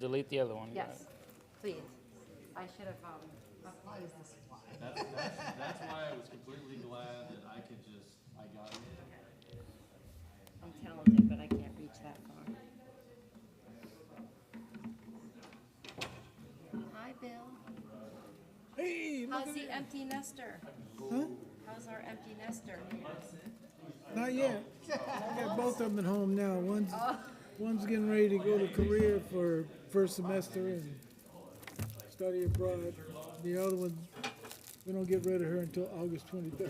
Delete the other one. Yes, please. I should have, applied this one. That's why I was completely glad that I could just, I got it. I'm talented, but I can't reach that far. Hi, Bill. Hey, look How's at the it. empty nester? Huh? How's our empty nester? Not yet. I got both of them at home now. One's getting ready to go to Korea for first semester and study abroad. The other one, we don't get rid of her until August 23rd. How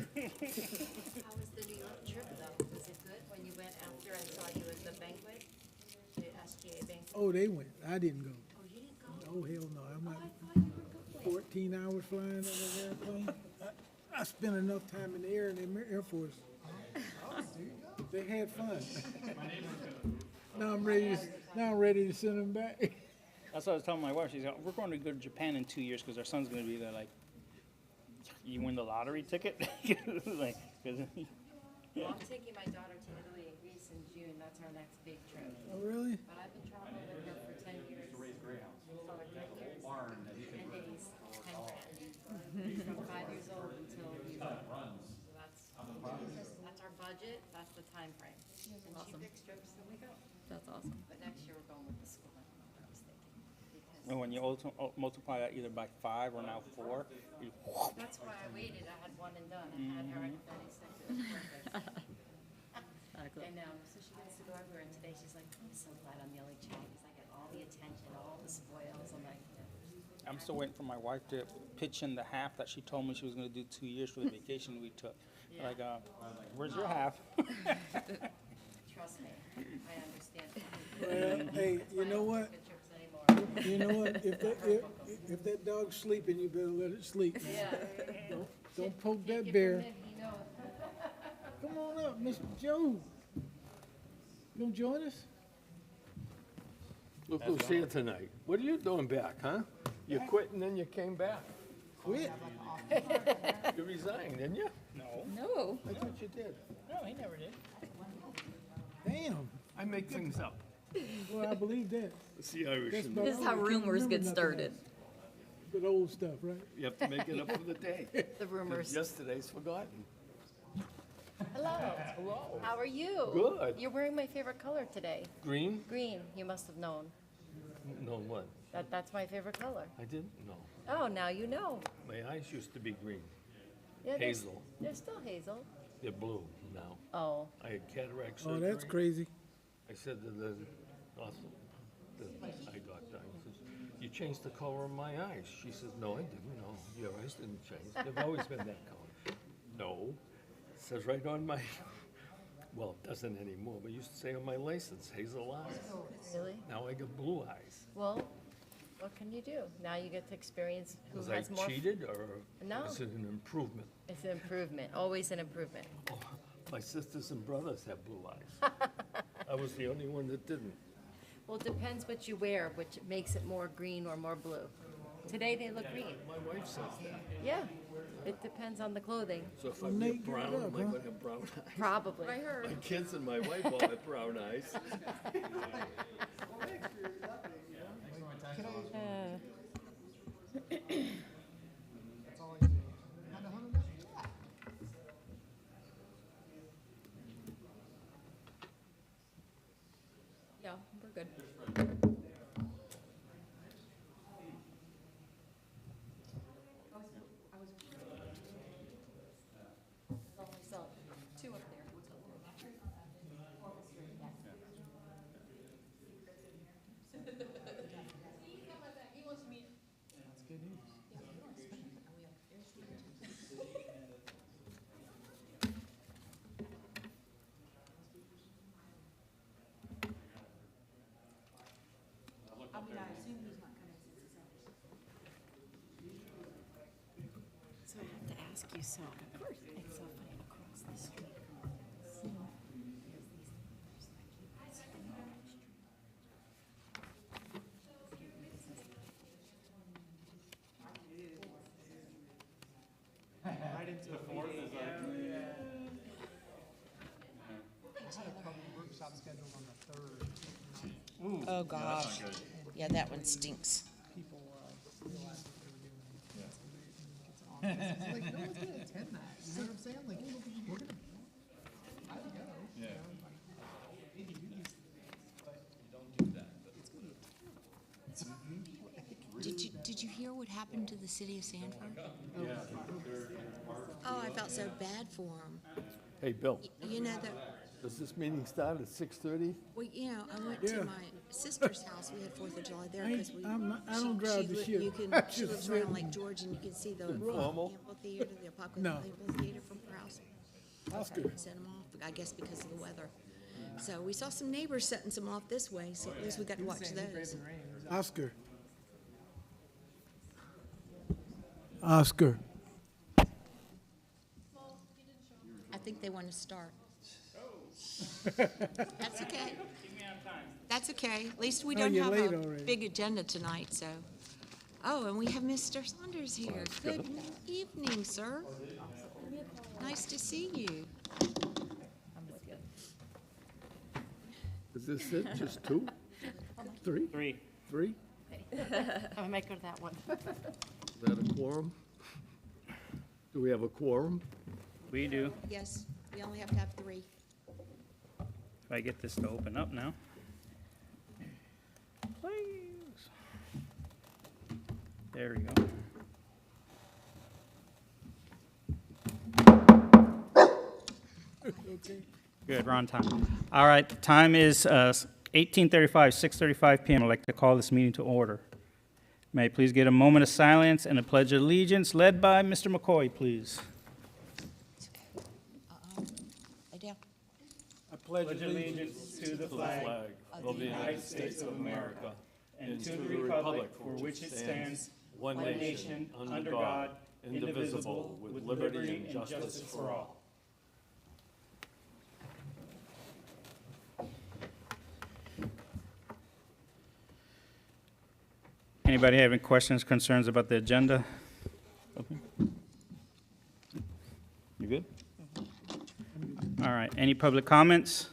was the New York trip, though? Was it good when you went after I saw you at the banquet? The SGA banquet? Oh, they went. I didn't go. Oh, you didn't go? Oh, hell no. I'm Oh, I not thought you were going. 14 hours flying on an airplane. I spent enough time in the air in the Air Force. They had fun. Now I'm ready to send them back. That's what I was telling my wife. She's like, we're going to go to Japan in 2 years because our son's going to be there. Like, you win the lottery ticket? Like, 'cause Well, I'm taking my daughter to Italy and Greece in June. That's our next big trip. Oh, really? But I've been traveling with her for 10 years. So like 10 years. 10 days, 10 grand. From 5 years old until he's so that's our budget, that's the time frame. And she picks trips and we go. That's awesome. But next year we're going with the school. I don't know what I was thinking. and when you multiply that either by 5 or now 4, you, That's why I waited. I had one and done. I had her at 26. It was perfect. Exactly. And so she gets to go everywhere. And today she's like, I'm so glad I'm the only child because I get all the attention, all the spoils. I'm like, I'm still waiting for my wife to pitch in the half that she told me she was going to do 2 years for the vacation we took. Yeah. Like, where's your half? trust me, I understand. Well, hey, you know what? Good trips anymore. You know what? If that dog's sleeping, you better let it sleep. Yeah. Don't poke Take that it bear. from him, he knows. Come on up, Mr. Joe. You gonna join us? Look who's here tonight. What are you doing back, huh? You quit and then you came back. Quit. You resigned, didn't you? No. No. I thought you did. No, he never did. Damn. I make things up. Well, I believe that. It's the Irish That's in about me. This is all. how I can't rumors remember get nothing started. else. Good old stuff, right? You have to make it up for the day. The 'Cause rumors. Yesterday's forgotten. Hello. Hello. How are you? Good. You're wearing my favorite color today. Green? Green. You must have known. No, what? That's my favorite color. I didn't know. Oh, now you know. My eyes used to be green. Yeah, they're- Hazel. They're still hazel. They're blue now. Oh. I had cataract Oh, surgery. that's crazy. I said to the eye doctor, I said, you changed the color of my eyes. She says, no, I didn't. No, your eyes didn't change. They've always been that color. No. It says right on my, well, it doesn't anymore, but it used to say on my license, hazel eyes. Really? Now I got blue eyes. Well, what can you do? Now you get to experience who Was I has more. cheated or No. is it an improvement? It's an improvement. Always an improvement. Oh, my sisters and brothers have blue eyes. I was the only one that didn't. Well, it depends what you wear, which makes it more green or more blue. Today they look green. My wife says that. Yeah. It depends on the clothing. So if I Well, wear Nate, give it brown, up, am I huh? gonna have brown eyes? Probably. My kids and my wife all have brown eyes. Yeah, we're good. So, two up there. That's good news. So I have to ask you, so, of course, it's so funny, across the street from this, there's these numbers, like, you guys can know that street. I had a public workshop scheduled on the 3rd. Oh, gosh. Yeah, that one stinks. People realize what they were doing. It's like, no one's gonna attend that, you know what I'm saying? Like, we're gonna, I would go. Yeah. Did you hear what happened to the city of Sanford? Oh, I felt so bad for them. Hey, Bill, You know that, does this meeting start at 6:30? well, you know, I went Yeah. to my sister's house. We had 4th of July there I ain't- because we. I don't drive the ship. You I can, she just lives sit. around Lake George, and you can see the Normal. amphitheater, the Apocalypse No. Amphitheater from her house. Oscar. Sent them off, I guess because of the weather. So we saw some neighbors setting some off this way, so at least we got to watch those. Oscar. Oscar. I think they want to start. That's okay. That's okay. At least we Oh, don't you're have late a already. big agenda tonight, so. Oh, and we have Mr. Saunders here. Good evening, sir. Nice to see you. I'm with you. Is this it, just 2? 3? 3. 3? I might go to that one. Is that a quorum? Do we have a quorum? We do. Yes, we only have to have 3. If I get this to open up now. Please. There we go. Okay. Good, we're on time. All right, the time is 18:35, 6:35 PM. I'd like to call this meeting to order. May I please get a moment of silence and a pledge of allegiance led by Mr. McCoy, please. Lay down. I pledge allegiance. to the flag of the United States of America and to the republic for which it stands, one nation, under God, indivisible, with liberty and justice for all. Anybody have any questions, concerns about the agenda? Okay. You good? All right, any public comments?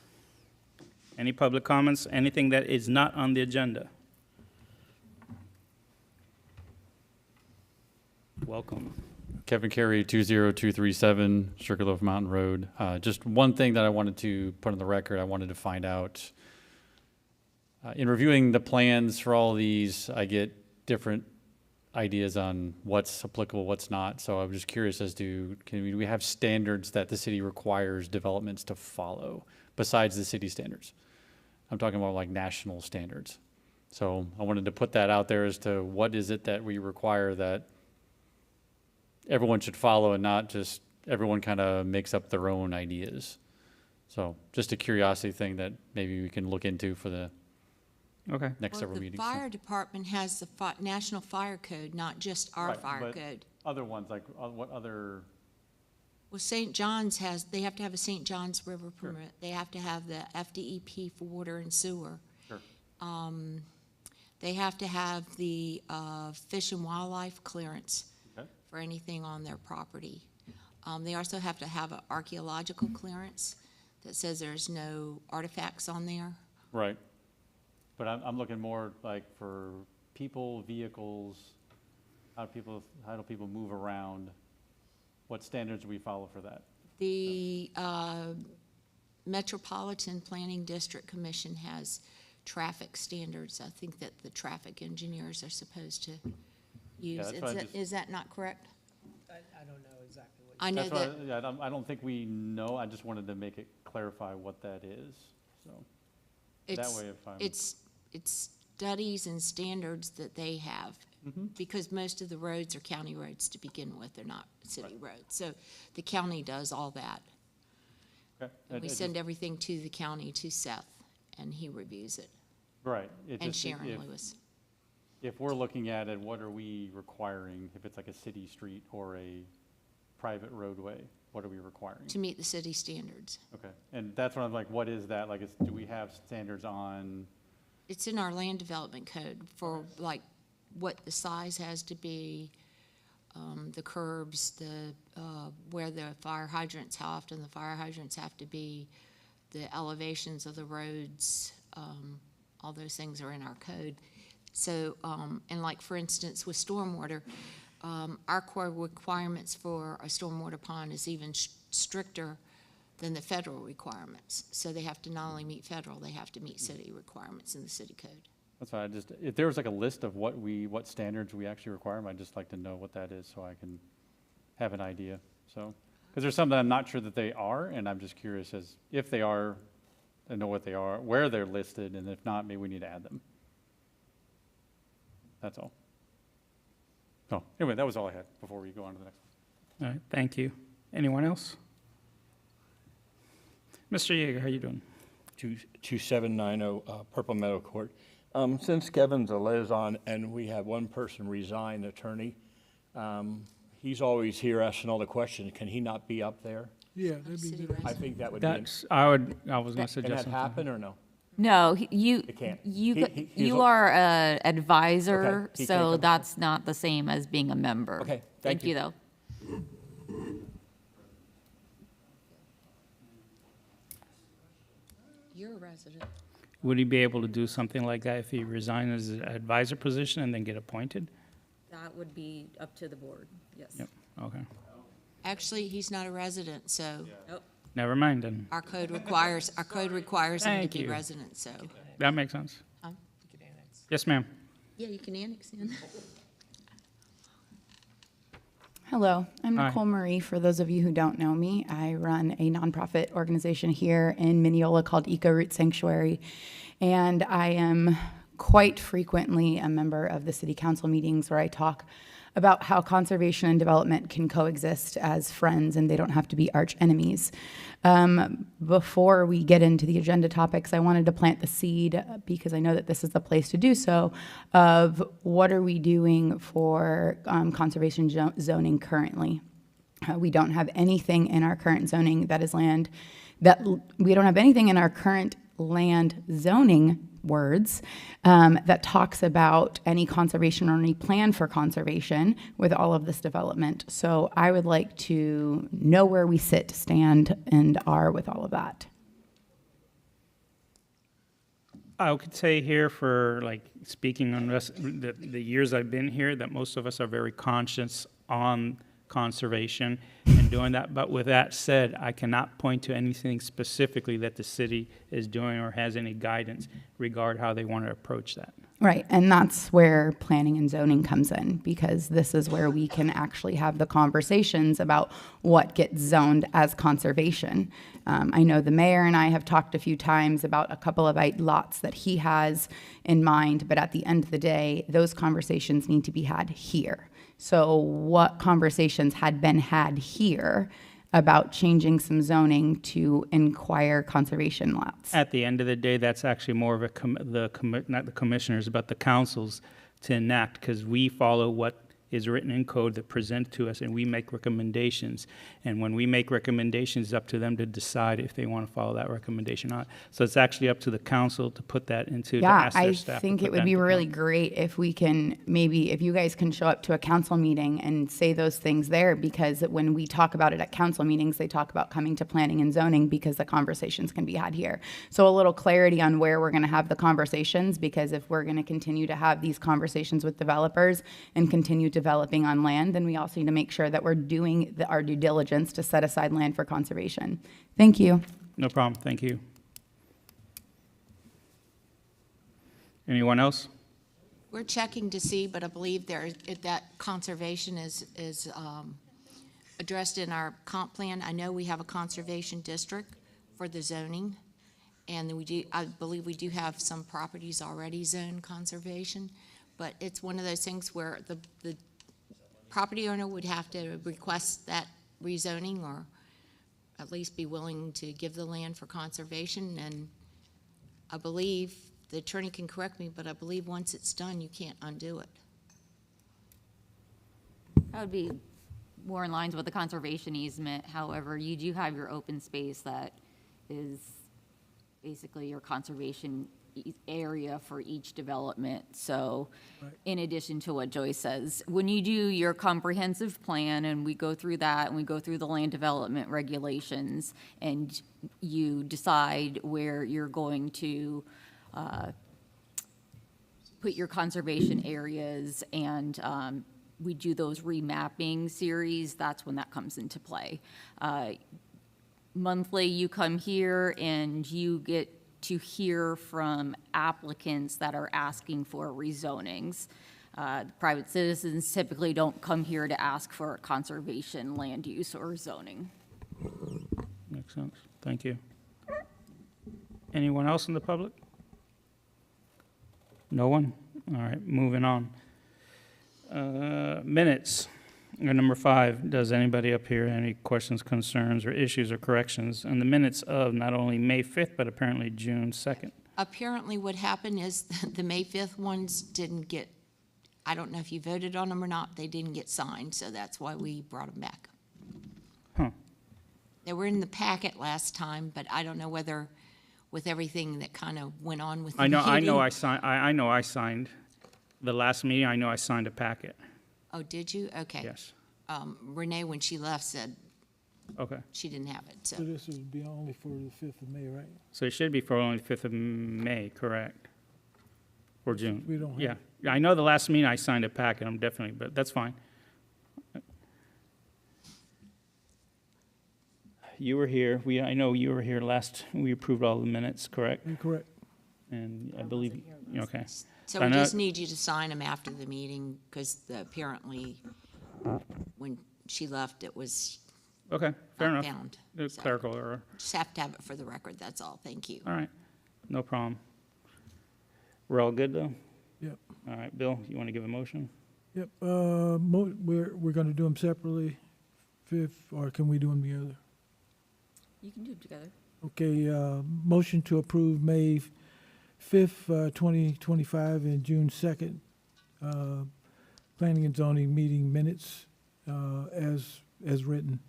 Any public comments? Anything that is not on the agenda? Welcome. Kevin Carey, 20237 Sugarloaf Mountain Road. Just one thing that I wanted to put on the record, I wanted to find out. In reviewing the plans for all these, I get different ideas on what's applicable, what's not. So I'm just curious as to, do we have standards that the city requires developments to follow besides the city standards? I'm talking about like national standards. So I wanted to put that out there as to what is it that we require that everyone should follow and not just everyone kind of makes up their own ideas. So just a curiosity thing that maybe we can look into for the Okay. next Well, several the meetings. fire department has the National Fire Code, not just our Right, fire but- code. Other ones, like what other, Well, St. John's has, they have to have a St. John's River permit. They have to have the FDEP for water and sewer. Sure. They have to have the fish and wildlife clearance Okay. for anything on their property. They also have to have an archaeological clearance that says there's no artifacts on there. Right. But I'm looking more like for people, vehicles, how do people move around? What standards do we follow for that? The Metropolitan Planning District Commission has traffic standards. I think that the traffic engineers are supposed to use. that's what I Is that not correct? I don't know exactly what. I know That's that, why, yeah, I don't think we know, I just wanted to make it clarify what that is, so. That it's, way if I'm. it's studies and standards that they have. Mhm. Because most of the roads are county roads to begin with, they're not city roads. So the county does all that. Okay. And we send everything to the county, to Seth, and he reviews it, Right. It and just- Sharon if- Lewis. If we're looking at it, what are we requiring, if it's like a city street or a private roadway, what are we requiring? To meet the city standards. Okay, and that's what I'm like, what is that, like, do we have standards on, It's in our land development code for like what the size has to be, the curbs, where the fire hydrants, how often the fire hydrants have to be, the elevations of the roads, all those things are in our code. So, and like, for instance, with stormwater, our core requirements for a stormwater pond is even stricter than the federal requirements. So they have to not only meet federal, they have to meet city requirements in the city code. That's why if there was like a list of what standards we actually require, I'd just like to know what that is so I can have an idea, so. Because there's some that I'm not sure that they are, and I'm just curious as if they are, and know what they are, where they're listed, and if not, maybe we need to add them. That's all. So, anyway, that was all I had before we go on to the next one. All right, thank you. Anyone else? Mr. Yeager, how you doing? 2790 Purple Meadow Court. Since Kevin's a liaison and we had one person resign, attorney, he's always here asking all the questions. Can he not be up there? Yeah, that'd be City good. I resident. think that would be, I was going to can suggest that something. happen or no? No, It can't. He's you a- are a advisor, Okay, he can't so come. that's not the same as being a member. Okay, Thank thank you, you. though. You're a resident. Would he be able to do something like that if he resigned his advisor position and then get appointed? That would be up to the board, yes. Yep, okay. Actually, he's not a resident, so Never mind then. our code requires him to Thank be you. resident, so. That makes sense. Huh? Yes, ma'am. Yeah, you can annex in. Hello, I'm Hi. Nicole Marie. For those of you who don't know me, I run a nonprofit organization here in Minneola called Eco Root Sanctuary, and I am quite frequently a member of the city council meetings where I talk about how conservation and development can coexist as friends and they don't have to be arch enemies. Before we get into the agenda topics, I wanted to plant the seed, because I know that this is the place to do so, of what are we doing for conservation zoning currently. We don't have anything in our current zoning that is land, we don't have anything in our current land zoning words that talks about any conservation or any plan for conservation with all of this development. So I would like to know where we sit, stand, and are with all of that. I could say here for like speaking on the years I've been here, that most of us are very conscious on conservation and doing that. But with that said, I cannot point to anything specifically that the city is doing or has any guidance regarding how they want to approach that. Right, and that's where planning and zoning comes in, because this is where we can actually have the conversations about what gets zoned as conservation. I know the mayor and I have talked a few times about a couple of lots that he has in mind, but at the end of the day, those conversations need to be had here. So what conversations had been had here about changing some zoning to inquire conservation lots? At the end of the day, that's actually more of not the commissioners, but the councils to enact, because we follow what is written in code that present to us, and we make recommendations. And when we make recommendations, it's up to them to decide if they want to follow that recommendation or not. So it's actually up to the council to put that into, to Yeah, ask their I staff. to think put it would that be into really council. great if we can, maybe if you guys can show up to a council meeting and say those things there, because when we talk about it at council meetings, they talk about coming to planning and zoning because the conversations can be had here. So a little clarity on where we're gonna have the conversations, because if we're gonna continue to have these conversations with developers and continue developing on land, then we also need to make sure that we're doing our due diligence to set aside land for conservation. Thank you. No problem, thank you. Anyone else? We're checking to see, but I believe that conservation is addressed in our comp plan. I know we have a conservation district for the zoning, and I believe we do have some properties already zoned conservation, but it's one of those things where the property owner would have to request that rezoning, or at least be willing to give the land for conservation, and I believe, the attorney can correct me, but I believe once it's done, you can't undo it. That would be more in lines with the conservation easement. However, you do have your open space that is basically your conservation area for each development. So in addition to what Joyce says, when you do your comprehensive plan and we go through that and we go through the land development regulations and you decide where you're going to put your conservation areas and we do those remapping series, that's when that comes into play. Monthly, you come here and you get to hear from applicants that are asking for rezonings. Private citizens typically don't come here to ask for conservation, land use, or zoning. Makes sense. Thank you. Anyone else in the public? No one? All right, moving on. Minutes. Number 5, does anybody up here have any questions, concerns, or issues or corrections on the minutes of not only May 5th, but apparently June 2nd? Apparently what happened is the May 5th ones didn't get, I don't know if you voted on them or not, they didn't get signed, so that's why we brought them back. Huh. They were in the packet last time, but I don't know whether, with everything that kind of went on with the I know meeting. I know I signed, the last meeting, I know I signed a packet. Oh, did you? Okay. Yes. Renee, when she left, said Okay. she didn't have it, So so. this would be only for the 5th of May, right? So it should be for only the 5th of May, correct? Or June? We don't have Yeah. it. Yeah, I know the last meeting I signed a packet, I'm definitely, but that's fine. You were here, I know you were here last, we approved all the minutes, correct? You're correct. And I believe, okay. So I we know- just need you to sign them after the meeting, because apparently, when she left, it was Okay, fair not enough. found. It's So, clerical error. just have to have it for the record, that's all. Thank you. All right, no problem. We're all good, though? Yep. All right, Bill, you want to give a motion? Yep, we're gonna do them separately, 5th, or can we do them together? You can do it together. Okay, motion to approve May 5th, 2025, and June 2nd, planning and zoning meeting minutes, as written.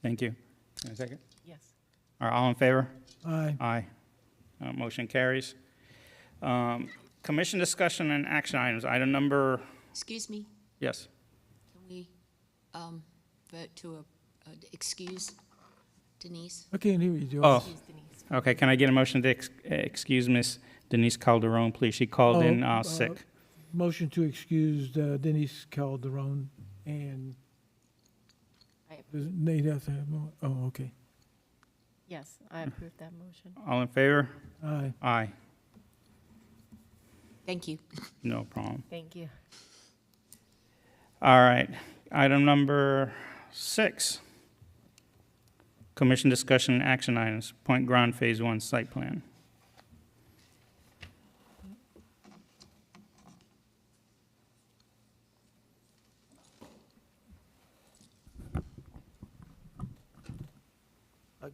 Thank you. Can I second? Yes. All right, all in favor? Aye. Aye. Motion carries. Commission discussion and action items. Item number, Excuse me, yes. can we vote to excuse Denise? I can't hear you, Joe. Oh, Excuse Denise. okay. Can I get a motion to excuse Miss Denise Calderon, please? She called in sick. Motion to excuse Denise Calderon, and I- does Nate have to have, oh, okay. Yes, I approve that motion. All in favor? Aye. Aye. Thank you. No problem. Thank you. All right. Item number 6. Commission discussion and action items. Point Ground Phase 1 site plan.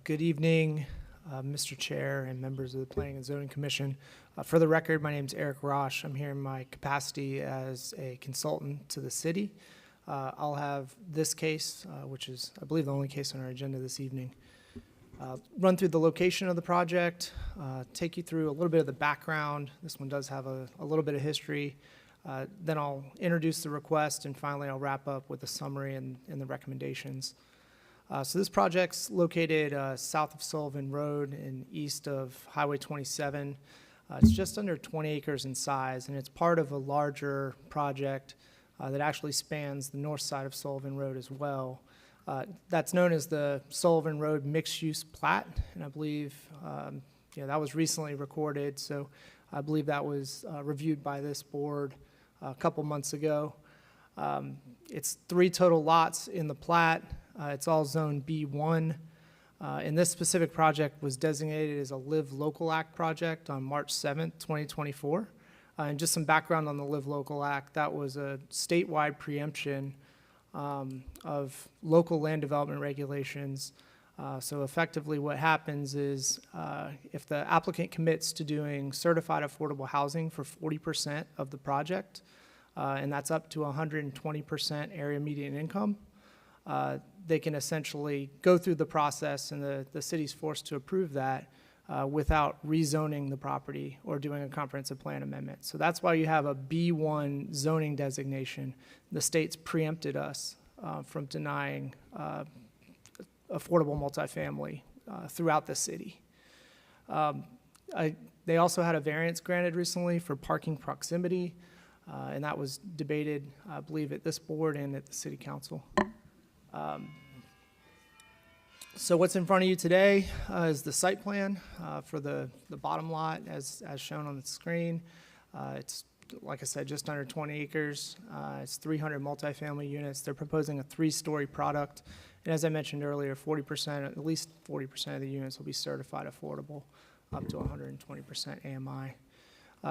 Good evening, Mr. Chair and members of the Planning and Zoning Commission. For the record, my name is Eric Roche. I'm here in my capacity as a consultant to the city. I'll have this case, which is, I believe, the only case on our agenda this evening, run through the location of the project, take you through a little bit of the background. This one does have a little bit of history. Then I'll introduce the request, and finally I'll wrap up with a summary and the recommendations. So this project's located south of Sullivan Road and east of Highway 27. It's just under 20 acres in size, and it's part of a larger project that actually spans the north side of Sullivan Road as well. That's known as the Sullivan Road Mixed-Use Plat, and I believe that was recently recorded, so I believe that was reviewed by this board a couple months ago. It's 3 total lots in the plat. It's all Zone B1. And this specific project was designated as a Live Local Act project on March 7th, 2024. And just some background on the Live Local Act, that was a statewide preemption of local land development regulations. So effectively what happens is if the applicant commits to doing certified affordable housing for 40% of the project, and that's up to 120% area median income, they can essentially go through the process, and the city's forced to approve that without rezoning the property or doing a comprehensive plan amendment. So that's why you have a B1 zoning designation. The state's preempted us from denying affordable multifamily throughout the city. They also had a variance granted recently for parking proximity, and that was debated, I believe, at this board and at the city council. So what's in front of you today is the site plan for the bottom lot as shown on the screen. It's, like I said, just under 20 acres. It's 300 multifamily units. They're proposing a 3-story product. And as I mentioned earlier, 40%, at least 40% of the units will be certified affordable, up to 120% AMI.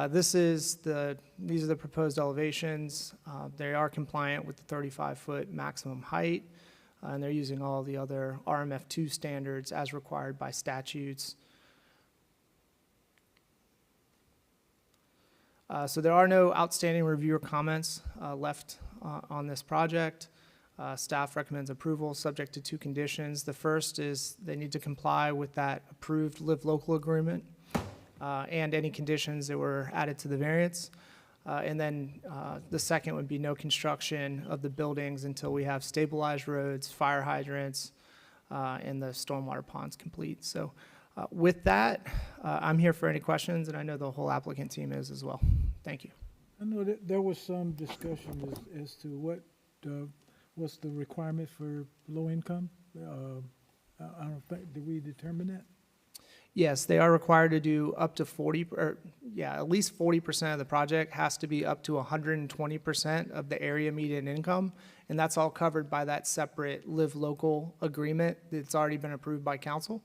These are the proposed elevations. They are compliant with the 35-foot maximum height, and they're using all the other RMF2 standards as required by statutes. So there are no outstanding review or comments left on this project. Staff recommends approval subject to 2 conditions. The first is they need to comply with that approved Live Local agreement and any conditions that were added to the variance. And then the second would be no construction of the buildings until we have stabilized roads, fire hydrants, and the stormwater ponds complete. So with that, I'm here for any questions, and I know the whole applicant team is as well. Thank you. I know that there was some discussion as to what's the requirement for low income? I don't think, did we determine that? Yes, they are required to do up to at least 40% of the project has to be up to 120% of the area median income, and that's all covered by that separate Live Local agreement that's already been approved by council.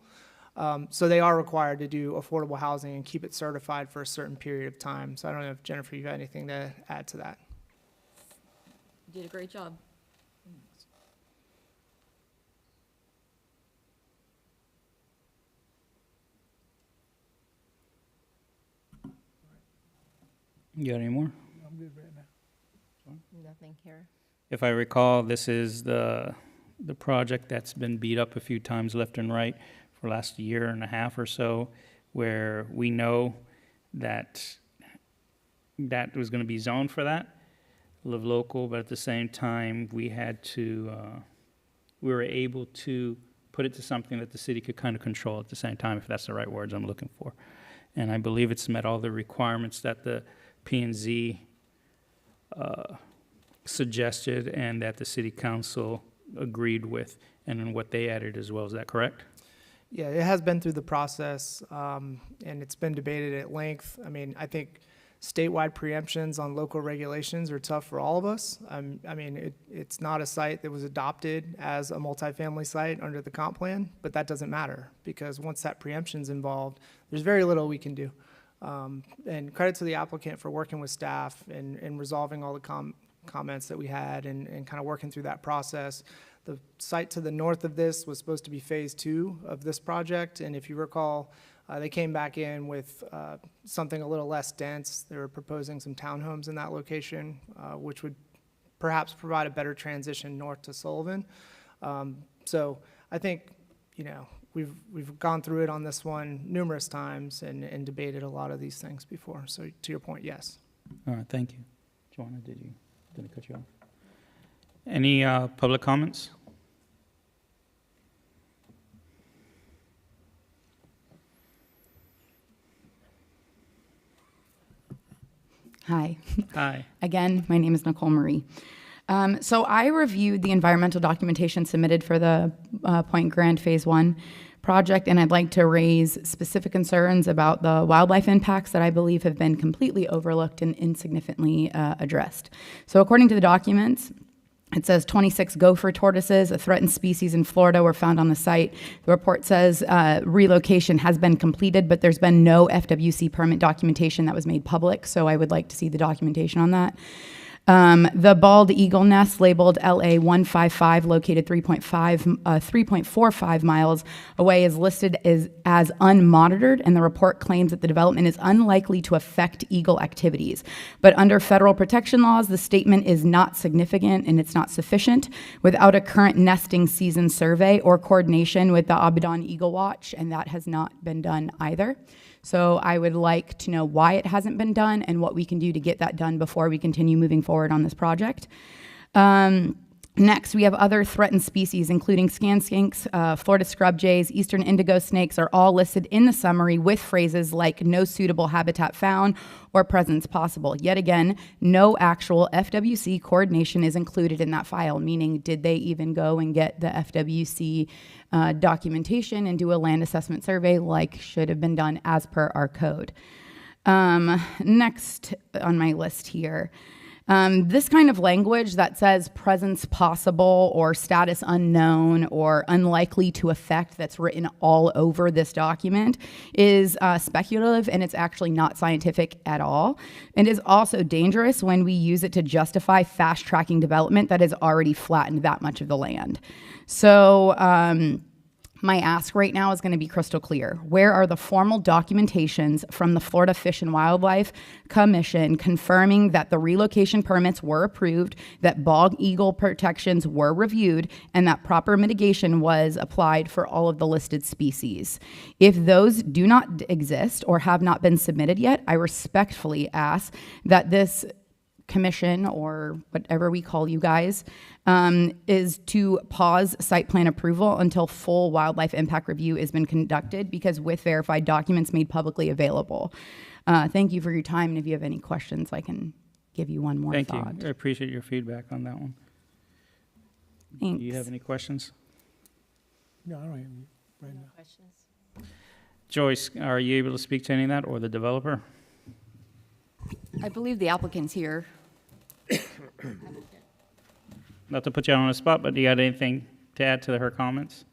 So they are required to do affordable housing and keep it certified for a certain period of time. So I don't know if, Jennifer, you got anything to add to that? You did a great job. You got any more? I'm good right now. Nothing here. If I recall, this is the project that's been beat up a few times left and right for the last year and a half or so, where we know that that was going to be zoned for that, Live Local, but at the same time, we were able to put it to something that the city could kind of control at the same time, if that's the right words I'm looking for. And I believe it's met all the requirements that the P&Z suggested and that the city council agreed with, and then what they added as well. Is that correct? Yeah, it has been through the process, and it's been debated at length. I mean, I think statewide preemptions on local regulations are tough for all of us. I mean, it's not a site that was adopted as a multifamily site under the comp plan, but that doesn't matter, because once that preemption's involved, there's very little we can do. And credit to the applicant for working with staff and resolving all the comments that we had and kind of working through that process. The site to the north of this was supposed to be phase 2 of this project, and if you recall, they came back in with something a little less dense. They were proposing some townhomes in that location, which would perhaps provide a better transition north to Sullivan. So I think, you know, we've gone through it on this one numerous times and debated a lot of these things before. So to your point, yes. All right, thank you. Joanna, did I cut you off? Any public comments? Hi. Hi. Again, my name is Nicole Marie. So I reviewed the environmental documentation submitted for the Point Grand Phase 1 project, and I'd like to raise specific concerns about the wildlife impacts that I believe have been completely overlooked and insignificantly addressed. So according to the documents, it says 26 gopher tortoises, a threatened species in Florida, were found on the site. The report says relocation has been completed, but there's been no FWC permit documentation that was made public, so I would like to see the documentation on that. The bald eagle nest labeled LA 155, located 3.45 miles away, is listed as unmonitored, and the report claims that the development is unlikely to affect eagle activities. But under federal protection laws, the statement is not significant and it's not sufficient without a current nesting season survey or coordination with the Abaddon Eagle Watch, and that has not been done either. So I would like to know why it hasn't been done and what we can do to get that done before we continue moving forward on this project. Next, we have other threatened species, including scan skinks, Florida scrub jays, eastern indigo snakes are all listed in the summary with phrases like no suitable habitat found or presence possible. Yet again, no actual FWC coordination is included in that file, meaning did they even go and get the FWC documentation and do a land assessment survey like should have been done as per our code. Next on my list here, this kind of language that says presence possible or status unknown or unlikely to affect that's written all over this document is speculative, and it's actually not scientific at all. And is also dangerous when we use it to justify fast tracking development that has already flattened that much of the land. So, my ask right now is going to be crystal clear. Where are the formal documentations from the Florida Fish and Wildlife Commission confirming that the relocation permits were approved, that bald eagle protections were reviewed, and that proper mitigation was applied for all of the listed species? If those do not exist or have not been submitted yet, I respectfully ask that this commission, or whatever we call you guys, is to pause site plan approval until full wildlife impact review has been conducted, because with verified documents made publicly available. Thank you for your time, and if you have any questions, I can give you one more Thank thought. you. I appreciate your feedback on that one. Thanks. Do you have any questions? No, I don't have any right now. Questions? Joyce, are you able to speak to any of that, or the developer? I believe the applicant's here. Not to put you on the spot, but do you have anything to add to her comments?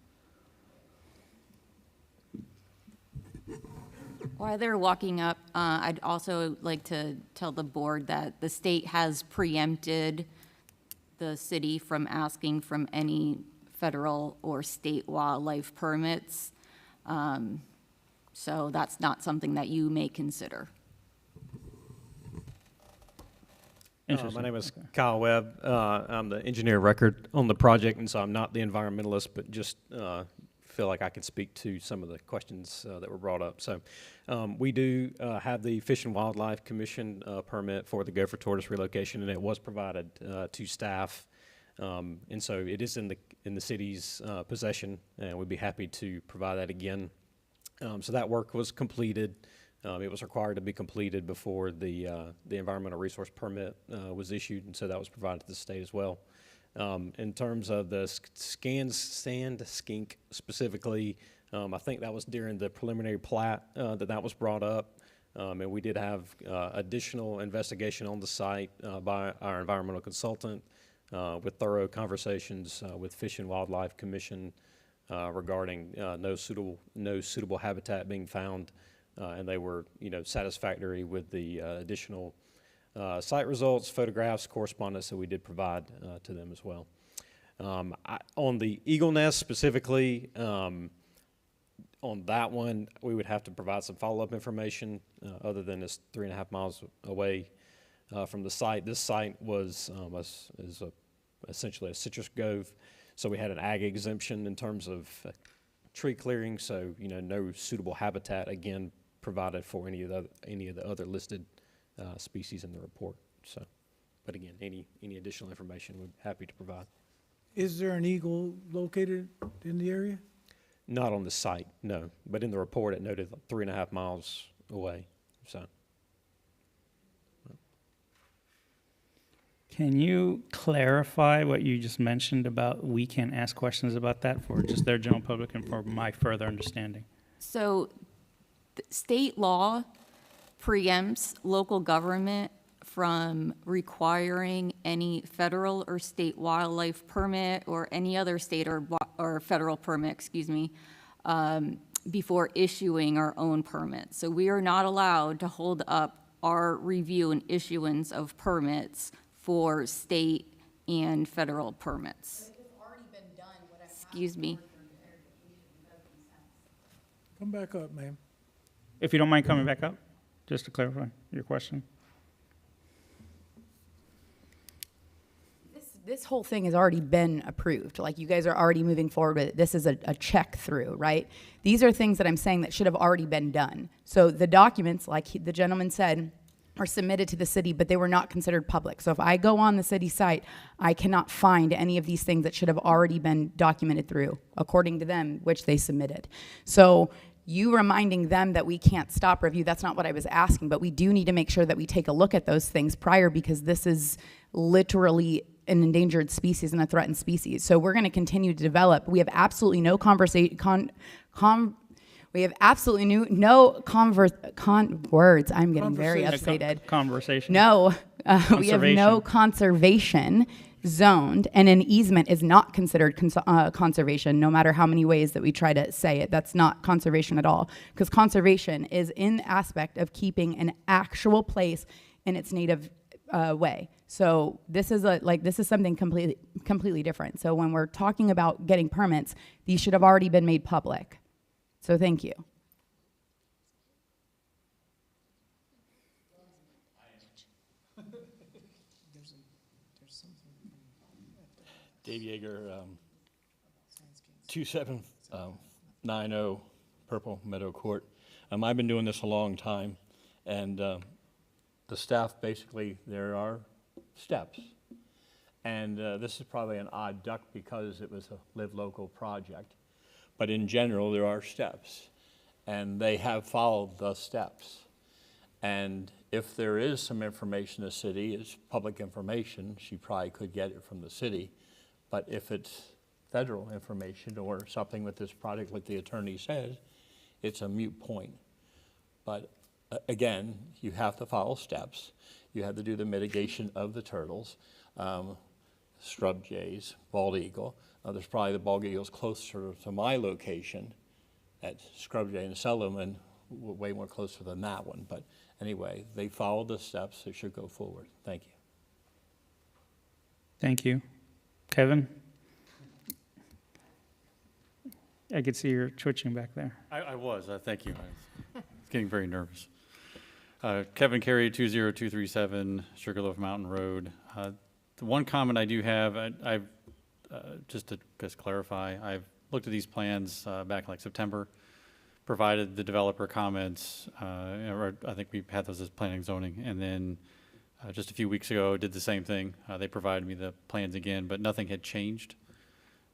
While they're walking up, I'd also like to tell the board that the state has preempted the city from asking from any federal or state wildlife permits. So that's not something that you may consider. Interesting. My name is Okay. Kyle Webb. I'm the engineer of record on the project, and so I'm not the environmentalist, but just feel like I can speak to some of the questions that were brought up. So we do have the Fish and Wildlife Commission permit for the gopher tortoise relocation, and it was provided to staff. And so it is in the city's possession, and we'd be happy to provide that again. So that work was completed. It was required to be completed before the environmental resource permit was issued, and so that was provided to the state as well. In terms of the sand skink specifically, I think that was during the preliminary plat that was brought up, and we did have additional investigation on the site by our environmental consultant with thorough conversations with Fish and Wildlife Commission regarding no suitable habitat being found. And they were, satisfactory with the additional site results, photographs, correspondence that we did provide to them as well. On the eagle nest specifically, on that one, we would have to provide some follow-up information other than it's 3.5 miles away from the site. This site was essentially a citrus grove, so we had an ag exemption in terms of tree clearing. So no suitable habitat again provided for any of the other listed species in the report. So, but again, any additional information we're happy to provide. Is there an eagle located in the area? Not on the site, no. But in the report, it noted 3.5 miles away. So. Can you clarify what you just mentioned about we can ask questions about that for just their general public and for my further understanding? So state law preempts local government from requiring any federal or state wildlife permit or any other state or federal permit, before issuing our own permit. So we are not allowed to hold up our review and issuance of permits for state and federal permits. Excuse me. Come back up, ma'am. If you don't mind coming back up, just to clarify your question. This whole thing has already been approved. Like, you guys are already moving forward with it. This is a check through, right? These are things that I'm saying that should have already been done. So the documents, like the gentleman said, or submitted to the city, but they were not considered public. So if I go on the city site, I cannot find any of these things that should have already been documented through, according to them, which they submitted. So you reminding them that we can't stop review, that's not what I was asking, but we do need to make sure that we take a look at those things prior, because this is literally an endangered species and a threatened species. So we're going to continue to develop. We have absolutely no we have absolutely words. I'm getting very Conversation. upset. Conversation. No, we have no Conservation. conservation zoned, and an easement is not considered conservation, no matter how many ways that we try to say it. That's not conservation at all, because conservation is in the aspect of keeping an actual place in its native way. So this is something completely different. So when we're talking about getting permits, these should have already been made public. So thank you. Dave Yeager, 2790 Purple Meadow Court. I've been doing this a long time, and the staff, basically, there are steps. And this is probably an odd duck because it was a Live Local project. But in general, there are steps, and they have followed the steps. And if there is some information in the city, it's public information, she probably could get it from the city. But if it's federal information or something with this project, like the attorney says, it's a moot point. But again, you have to follow steps. You have to do the mitigation of the turtles, scrub jays, bald eagle. There's probably the bald eagles closer to my location at Scrub Jay and Sullivan, way more closer than that one. But anyway, they followed the steps. They should go forward. Thank you. Thank you. Kevin? I could see you're twitching back there. I was, thank you. I was getting very nervous. Kevin Carey, 20237 Sugarloaf Mountain Road. The one comment I do have, I've just to clarify, I've looked at these plans back in like September, provided the developer comments, or I think we had those as planning and zoning, and then just a few weeks ago did the same thing. They provided me the plans again, but nothing had changed.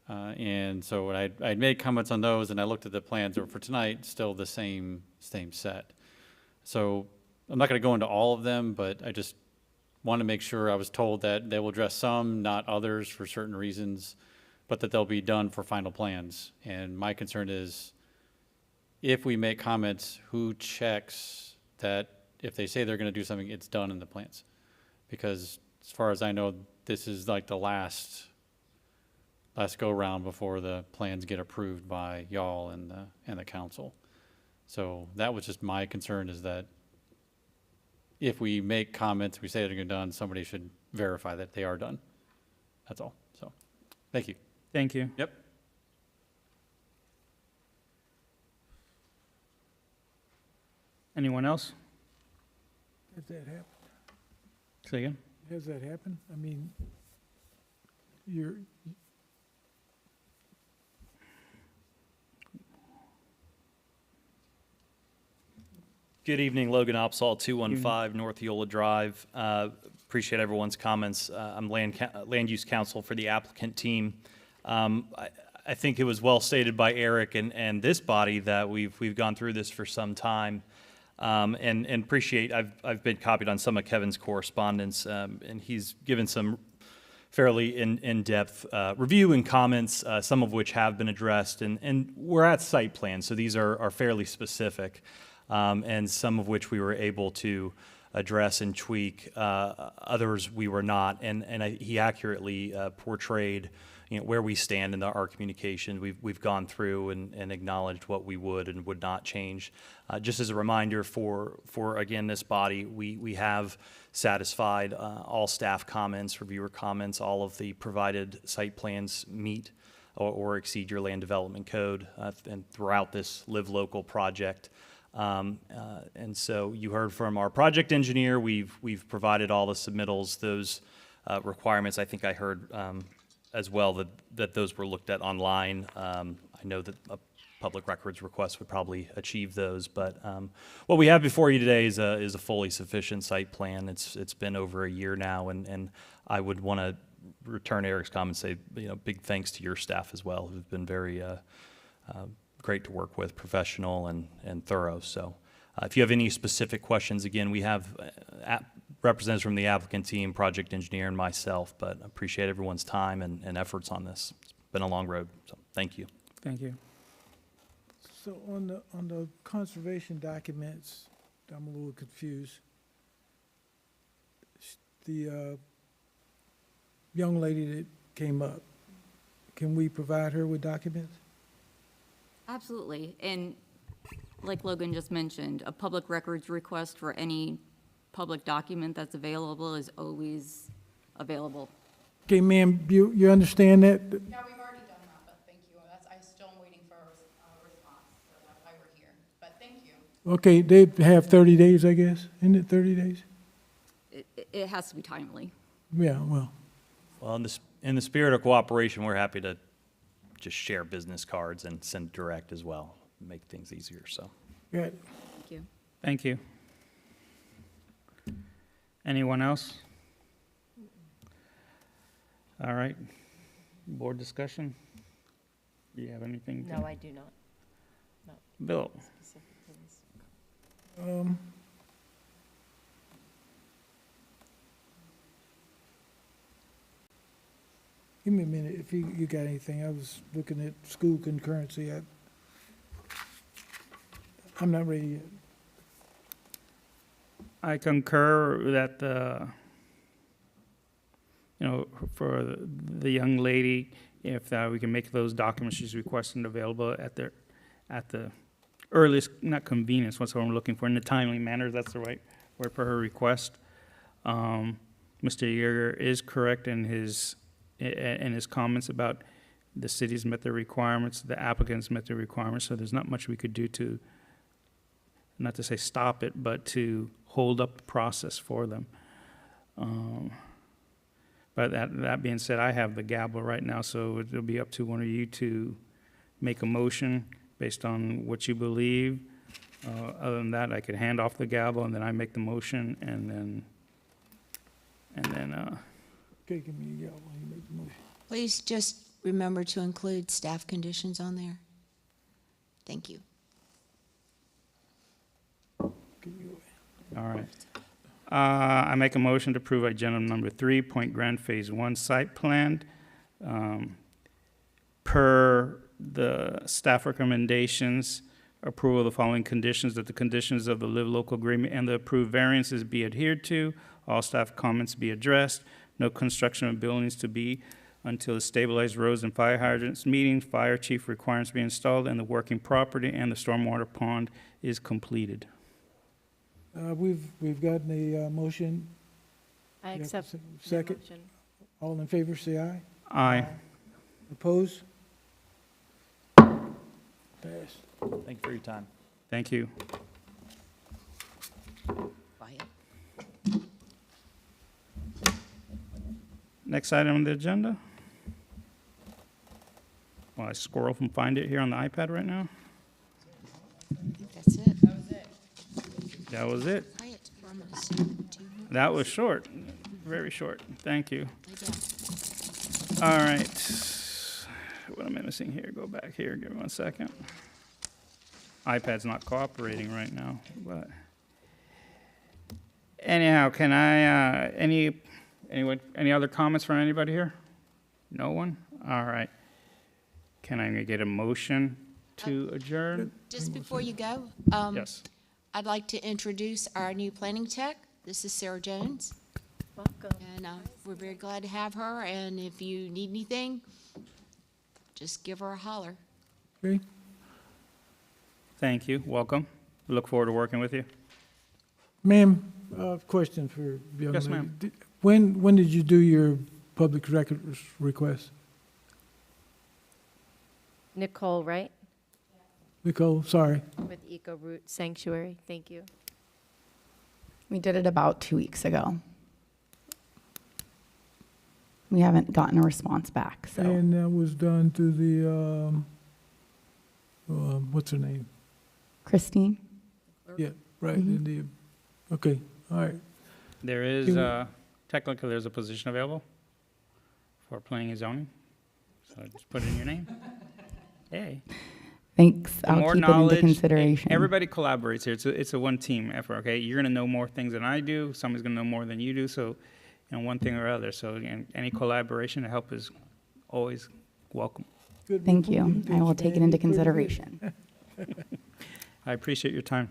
And so I'd made comments on those, and I looked at the plans for tonight, still the same set. So I'm not going to go into all of them, but I just want to make sure. I was told that they will address some, not others, for certain reasons, but that they'll be done for final plans. And my concern is, if we make comments, who checks that if they say they're going to do something, it's done in the plans? Because as far as I know, this is like the last go-round before the plans get approved by y'all and the council. So that was just my concern, is that if we make comments, we say they're done, somebody should verify that they are done. That's all. So, thank you. Thank you. Yep. Anyone else? Has that happened? Say again? Has that happened? I mean, you're, Good evening, Logan Opsahl, 215 North Eola Drive. Appreciate everyone's comments. I'm land use counsel for the applicant team. I think it was well stated by Eric and this body that we've gone through this for some time, and appreciate. I've been copied on some of Kevin's correspondence, and he's given some fairly in-depth review and comments, some of which have been addressed, and we're at site plan, so these are fairly specific. And some of which we were able to address and tweak. Others we were not, and he accurately portrayed, where we stand in our communication. We've gone through and acknowledged what we would and would not change. Just as a reminder for again this body, we have satisfied all staff comments, reviewer comments. All of the provided site plans meet or exceed your land development code, and throughout this Live Local project. And so you heard from our project engineer. We've provided all the submittals, those requirements. I think I heard as well that those were looked at online. I know that public records request would probably achieve those. But what we have before you today is a fully sufficient site plan. It's been over a year now, and I would want to return Eric's comment and say, big thanks to your staff as well, who've been very great to work with, professional and thorough. So if you have any specific questions, again, we have representatives from the applicant team, project engineer, and myself, but I appreciate everyone's time and efforts on this. It's been a long road, so thank you. Thank you. So on the conservation documents, I'm a little confused. The young lady that came up, can we provide her with documents? Absolutely. And like Logan just mentioned, a public records request for any public document that's available is always available. Okay, ma'am, you understand that? Yeah, we've already done that, but thank you. I still am waiting for a response, so that's why we're here. But thank you. Okay, they have 30 days, I guess. Isn't it 30 days? It has to be timely. Yeah, well, Well, in the spirit of cooperation, we're happy to just share business cards and send direct as well, make things easier, so. good. Thank you. Thank you. Anyone else? All right. Board discussion? Do you have anything? No, I do not. Bill? Specific things. Give me a minute if you got anything. I was looking at school concurrency. I'm not ready yet. I concur that for the young lady, if we can make those documents she's requesting available at the earliest, not convenience, what's what I'm looking for, in a timely manner, that's the right word for her request. Mr. Yeager is correct in his comments about the city's met their requirements, the applicants met their requirements, so there's not much we could do to, not to say stop it, but to hold up the process for them. But that being said, I have the gavel right now, so it'll be up to one of you to make a motion based on what you believe. Other than that, I could hand off the gavel, and then I make the motion, and then Okay, give me a yell when you make the motion. Please just remember to include staff conditions on there. Thank you. Give you all right. I make a motion to approve agenda number 3, Point Grand Phase 1 site plan. Per the staff recommendations, approval of the following conditions, that the conditions of the Live Local Agreement and the approved variances be adhered to, all staff comments be addressed, no construction of buildings to be until the stabilized roads and fire hydrants meeting, fire chief requirements be installed, and the working property and the stormwater pond is completed. We've gotten a motion. I You have accept to the second. motion. All in favor, say aye. Aye. Opposed? Passed. Thank you for your time. Thank you. Quiet. Next item on the agenda. Well, I scroll and find it here on the iPad right now. I think that's it. That was it. Quiet for a minute. Do you want That was short, very short. Thank you. to lay down? All right. What am I missing here? Go back here. Give me 1 second. iPad's not cooperating right now, but anyhow, can I, any other comments from anybody here? No one? All right. Can I get a motion to adjourn? Just before you go, Yes. I'd like to introduce our new planning tech. This is Sarah Jones, Welcome. and we're very glad to have her, and if you need anything, just give her a holler. Okay. Thank you. Welcome. Look forward to working with you. Ma'am, question for young Yes, lady. ma'am. When did you do your public record request? Nicole, right? Nicole, sorry. With Eco Root Sanctuary. Thank you. We did it about 2 weeks ago. We haven't gotten a response back, so. And that was done through the, what's her name? Christine? Yeah, right, India. Okay, all right. There is, technically, there's a position available for planning and zoning. So just put in your name. Hey. Thanks. The I'll more keep it into knowledge, consideration. everybody collaborates here. It's a one-team effort, okay? You're going to know more things than I do. Somebody's going to know more than you do, so, one thing or other. So, again, any collaboration to help is always welcome. Good Thank you. representation, I will take it man. into You're pretty good. consideration. I appreciate your time.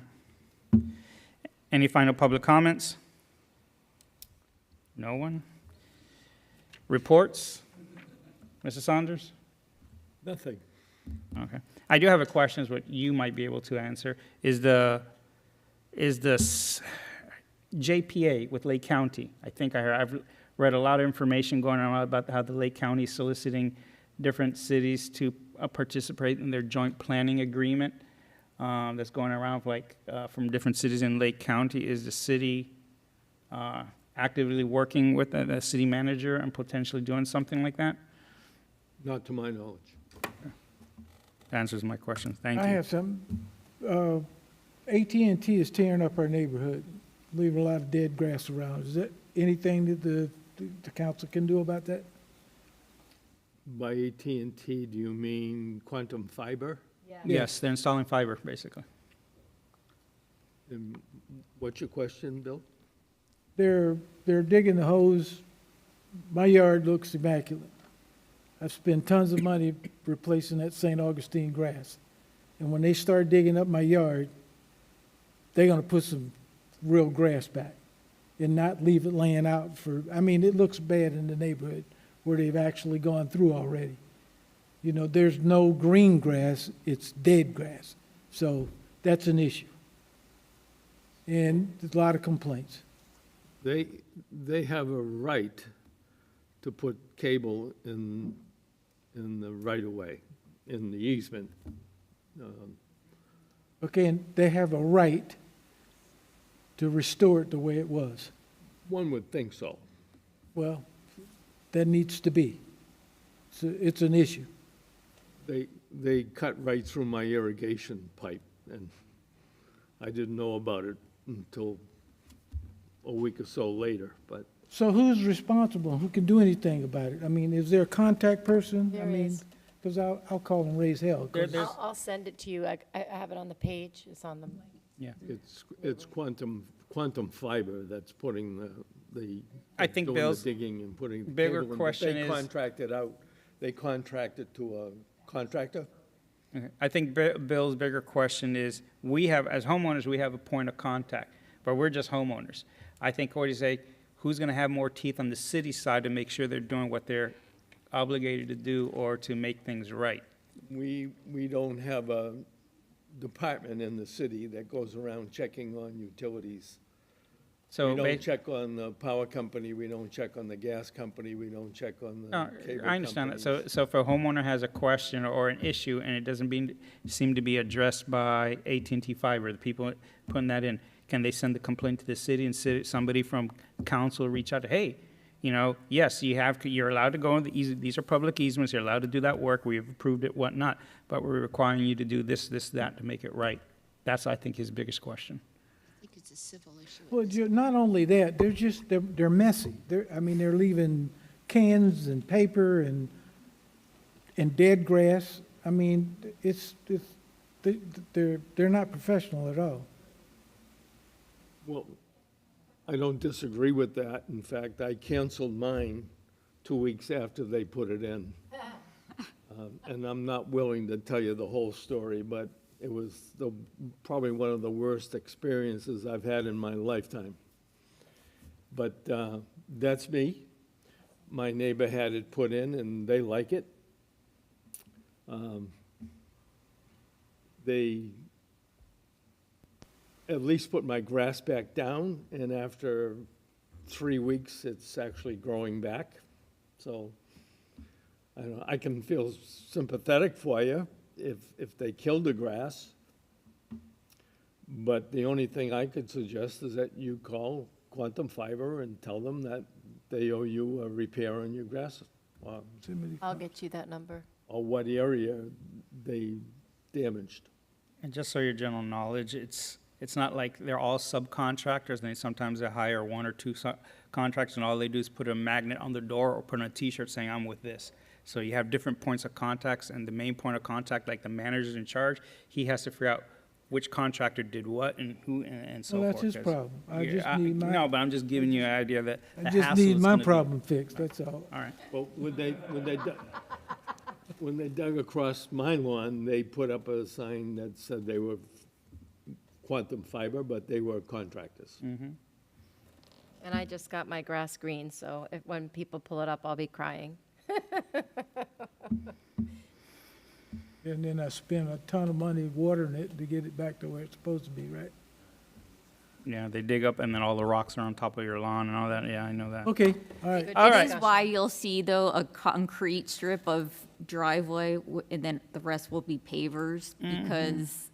Any final public comments? No one? Reports? Mrs. Saunders? Nothing. Okay. I do have a question, what you might be able to answer. Is the JPA with Lake County? I think I've read a lot of information going on about how the Lake County is soliciting different cities to participate in their joint planning agreement that's going around from different cities in Lake County. Is the city actively working with the city manager and potentially doing something like that? Not to my knowledge. That answers my question. Thank you. I have some, AT&T is tearing up our neighborhood, leaving a lot of dead grass around. Is that anything that the council can do about that? By AT&T, do you mean quantum fiber? Yes, they're installing fiber, basically. And what's your question, Bill? They're digging the hose. My yard looks immaculate. I've spent tons of money replacing that St. Augustine grass. And when they start digging up my yard, they're gonna put some real grass back and not leave it laying out it looks bad in the neighborhood where they've actually gone through already. You know, there's no green grass, it's dead grass. So that's an issue. And there's a lot of complaints. They have a right to put cable in the right-of-way, in the easement. Okay, and they have a right to restore it the way it was. One would think so. Well, that needs to be. So it's an issue. They cut right through my irrigation pipe, and I didn't know about it until a week or so later, but So who's responsible? Who can do anything about it? I mean, is there a contact person? There is. Because I'll call and raise hell. 'Cause- I'll send it to you. I have it on the page. It's on the, Yeah. it's quantum fiber that's putting the I think doing Bill's the digging and putting the bigger cable in, but question they is- contracted out. They contracted to a contractor. Okay. I think Bill's bigger question is, as homeowners, we have a point of contact, but we're just homeowners. I think, what do you say, who's going to have more teeth on the city side to make sure they're doing what they're obligated to do or to make things right? We don't have a department in the city that goes around checking on utilities. So We don't check on the power company, we don't check on the gas company, we don't check on the No, cable I understand that. companies. So if a homeowner has a question or an issue and it doesn't seem to be addressed by AT&T Fiber, the people putting that in, can they send the complaint to the city and somebody from council reach out to, hey, yes, you're allowed to go in these are public easements, you're allowed to do that work, we've approved it, whatnot, but we're requiring you to do this, that to make it right. That's, I think, his biggest question. I think it's a civil issue. Well, not only that, they're messy. They're leaving cans and paper and dead grass. I mean, they're not professional at all. Well, I don't disagree with that. In fact, I canceled mine 2 weeks after they put it in. And I'm not willing to tell you the whole story, but it was probably one of the worst experiences I've had in my lifetime. But that's me. My neighbor had it put in, and they like it. They at least put my grass back down, and after 3 weeks, it's actually growing back. So I can feel sympathetic for you if they killed the grass. But the only thing I could suggest is that you call Quantum Fiber and tell them that they owe you a repair on your grass, I'll get you that number. or what area they damaged. And just so your general knowledge, it's not like they're all subcontractors, and sometimes they hire one or two contractors, and all they do is put a magnet on the door or put on a T-shirt saying, "I'm with this." So you have different points of contacts, and the main point of contact, like the manager's in charge, he has to figure out which contractor did what and who and so Well, forth. that's his 'cause- problem. I Yeah, just need my, No, but I'm just giving you an idea that I the just hassle need is my gonna be- problem fixed, that's all. All right. Well, when they dug across my lawn, they put up a sign that said they were quantum fiber, but they were contractors. And I just got my grass green, so when people pull it up, I'll be crying. And then I spent a ton of money watering it to get it back to where it's supposed to be, right? Yeah, they dig up, and then all the rocks are on top of your lawn and all that. Yeah, I know that. Okay, all right. All It right. is why you'll see, though, a concrete strip of driveway, and then the rest will be pavers, because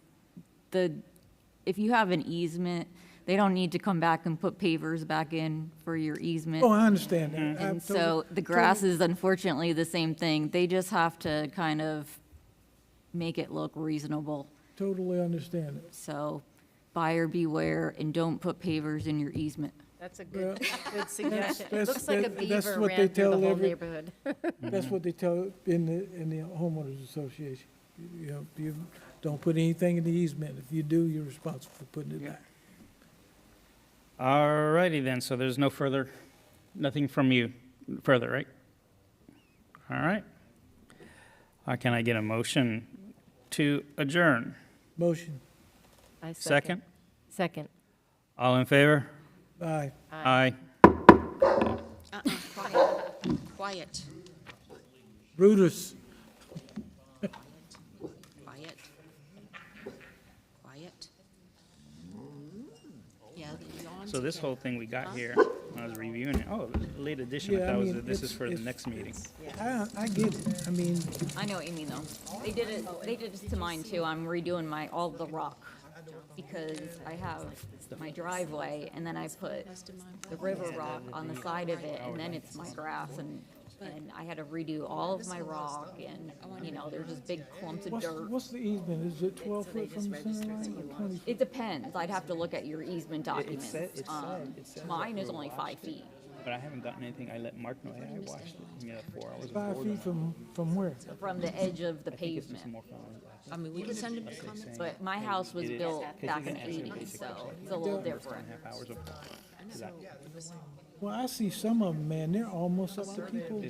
if you have an easement, they don't need to come back and put pavers back in for your easement. Oh, I understand that. I And so totally- the grass is unfortunately the same thing. They just have to kind of make it look reasonable. Totally understand it. So buyer beware, and don't put pavers in your easement. That's a good suggestion. It that's- looks like a that's beaver what they ran through tell the whole every- neighborhood. That's what they tell in the homeowners association. You know, you don't put anything in the easement. If you do, you're responsible for putting it back. All righty then, so there's nothing from you further, right? All right. Can I get a motion to adjourn? Motion, I Second? Second. All in favor? aye. Aye. Quiet, Brutus. quiet. Quiet. Yeah, the yawns So this again. whole thing we got here, when I was reviewing it, oh, it was a late edition. I Yeah, I thought mean, this is for the it's- next meeting. I get it. I mean, I know what you mean, though. They did this to mine, too. I'm redoing all the rock, because I have my driveway, and then I put the river rock on the side of it, and then it's my grass, and I had to redo all of my rock, and, there's just big clumps of dirt. what's the easement? Is it 12 foot from the center line or 20 foot? It depends. I'd have to look at your easement documents. Mine is only 5 feet. But I haven't gotten anything. I let Mark know. Hey, I watched it. 4 hours. 5 feet from where? From the edge of the pavement. I mean, we can send them comments. But my house was built back in the 80s, so it's a little different. Hours of. Well, I see some of them, man, they're almost up to people.